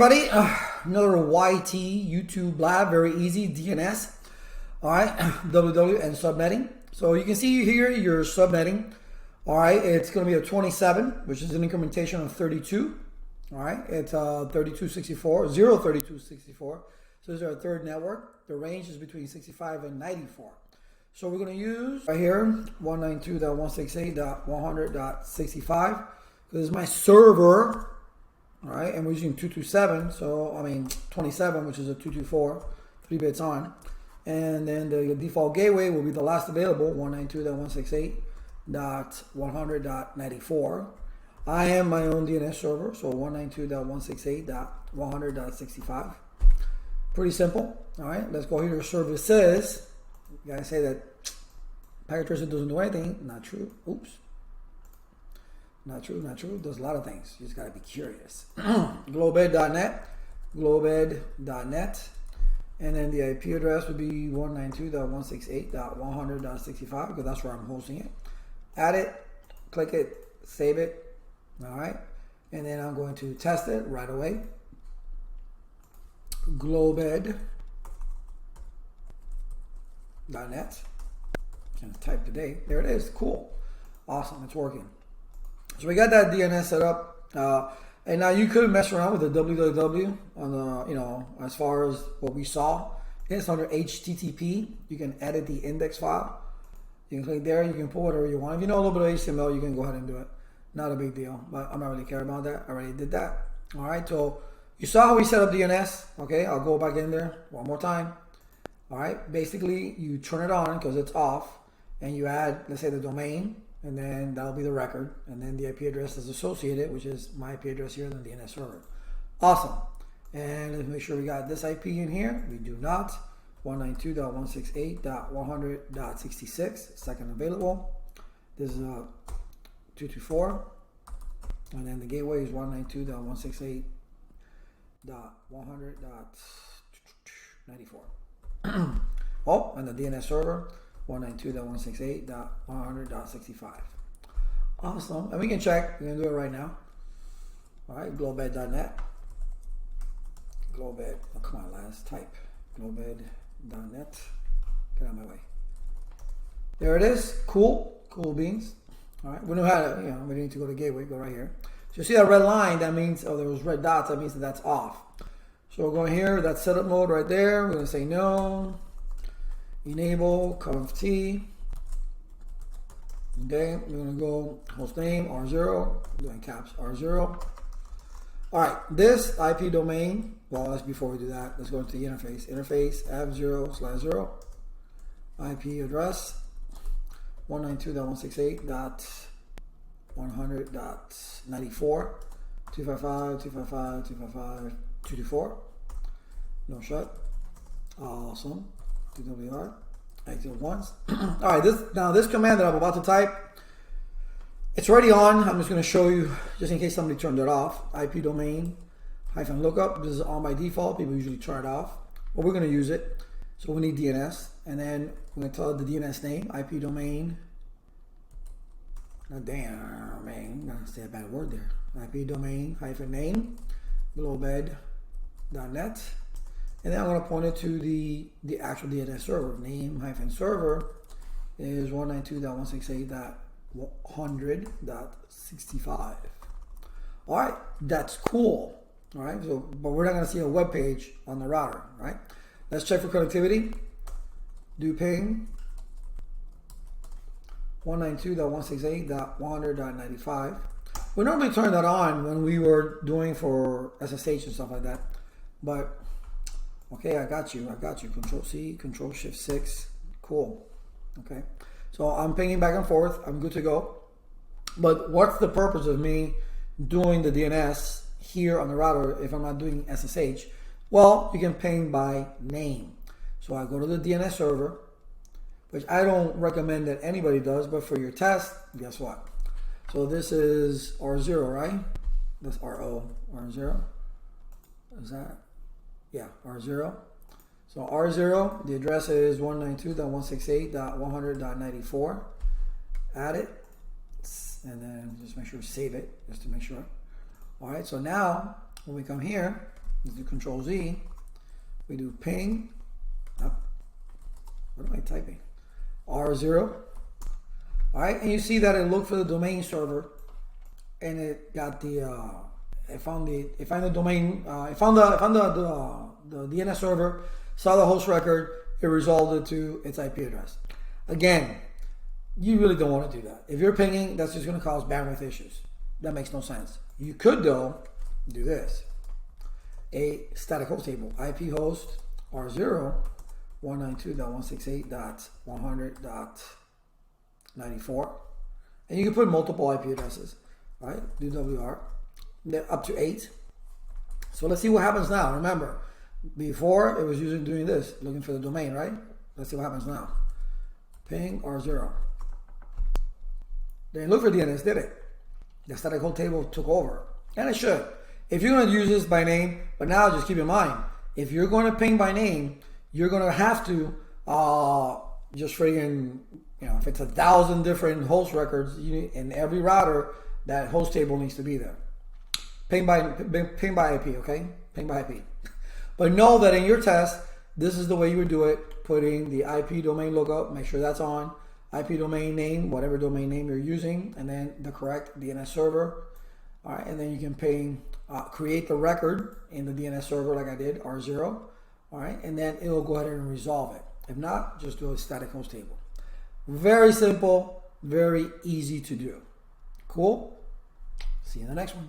everybody, another YT YouTube lab, very easy, DNS, all right, www and subnetting. So you can see here your subnetting, all right, it's going to be a 27, which is an incrementation of 32, all right, it's 3264, 03264, so this is our third network. The range is between 65 and 94. So we're going to use right here 192.168.100.65 because this is my server. All right, and we're using 227, so I mean 27, which is a 224, 3 bits on. And then the default gateway will be the last available, 192.168.100.94. I am my own DNS server, so 192.168.100.65. Pretty simple. All right, let's go here to services. You guys say that packet tracer doesn't do anything. Not true. Oops. Not true, not true. It does a lot of things. You just got to be curious. globed.net, globed.net. And then the IP address would be 192.168.100.65 because that's where I'm hosting it. Add it, click it, save it. All right. And then I'm going to test it right away. globed.net. Can't type today. There it is. Cool. Awesome. It's working. So we got that DNS set up, and now you could mess around with the www on the, as far as what we saw. It's under HTTP. You can edit the index file. You can click there. You can put whatever you want. If you know a little bit of HTML, you can go ahead and do it. Not a big deal, but I'm not really care about that. I already did that. All right. So you saw how we set up DNS. Okay. I'll go back in there one more time. All right. Basically, you turn it on because it's off, and you add, let's say, the domain. And then that'll be the record, and then the IP address is associated, which is my IP address here on the DNS server. Awesome. And let's make sure we got this IP in here. We do not. 192.168.100.66, second available. This is 224, and then the gateway is 192.168.100.94. Oh, and the DNS server 192.168.100.65. Awesome. And we can check. We're going to do it right now. All right. globed.net. Globed. Oh, come on, lads. Type. globed.net. Get out of my way. There it is. Cool. Cool beans. All right. We know how to, we need to go to gateway. Go right here. So you see that red line? That means, there was red dots. That means that that's off. So we're going here. That's setup mode right there. We're going to say no. Enable conf t. Okay, we're going to go host name R0, doing caps R0. All right, this IP domain, well, that's before we do that. Let's go to the interface. Interface f0/0. IP address 192.168.100.94. 255.255.255.224. No shut. Awesome. TWR, exit once. All right, this command that I'm about to type, it's already on. I'm just going to show you just in case somebody turned it off. IP domain -lookup. This is on by default. People usually turn it off, but we're going to use it. So we need DNS, and then we're going to tell it the DNS name, IP domain. Not damn, man, I'm going to say a bad word there. IP domain -name, globed.net. And then I'm going to point it to the actual DNS server. Name-server is 192.168.100.65. All right, that's cool. All right, so but we're not going to see a web page on the router, right? Let's check for connectivity. Do ping 192.168.100.95. We normally turn that on when we were doing for SSH and stuff like that, but okay, I got you. Control C, Control Shift 6. Cool. Okay. So I'm pinging back and forth. I'm good to go. But what's the purpose of me doing the DNS here on the router if I'm not doing SSH? Well, you can ping by name. So I go to the DNS server, which I don't recommend that anybody does, but for your test, guess what? So this is R0, right? That's RO. R0. Is that? Yeah, R0. So R0, the address is 192.168.100.94. Add it, and then just make sure to save it, just to make sure. All right, so now when we come here, Let's do Control Z. We do ping. What am I typing? R0. All right, and you see that it looked for the domain server, and it got the it found the domain. It found the DNS server, saw the host record. It resolved it to its IP address. Again, you really don't want to do that. If you're pinging, that's just going to cause bandwidth issues. That makes no sense. You could, though, do this. A static host table, IP host R0, 192.168.100.94. And you can put multiple IP addresses, right? Do WR, up to 8. So let's see what happens now. Remember, before it was doing this, looking for the domain, right? Let's see what happens now. Ping R0. They didn't look for DNS, did it? The static host table took over, and it should. If you're going to use this by name, but now just keep in mind, if you're going to ping by name, you're going to have to just friggin', if it's 1,000 different host records in every router, that host table needs to be there. Ping by IP, okay? Ping by IP. But know that in your test, this is the way you would do it, putting the IP domain lookup, make sure that's on, IP domain name, whatever domain name you're using, and then the correct DNS server. All right, and then you can ping, create the record in the DNS server like I did, R0. All right, and then it'll go ahead and resolve it. If not, just do a static host table. Very simple, very easy to do. Cool? See you in the next one.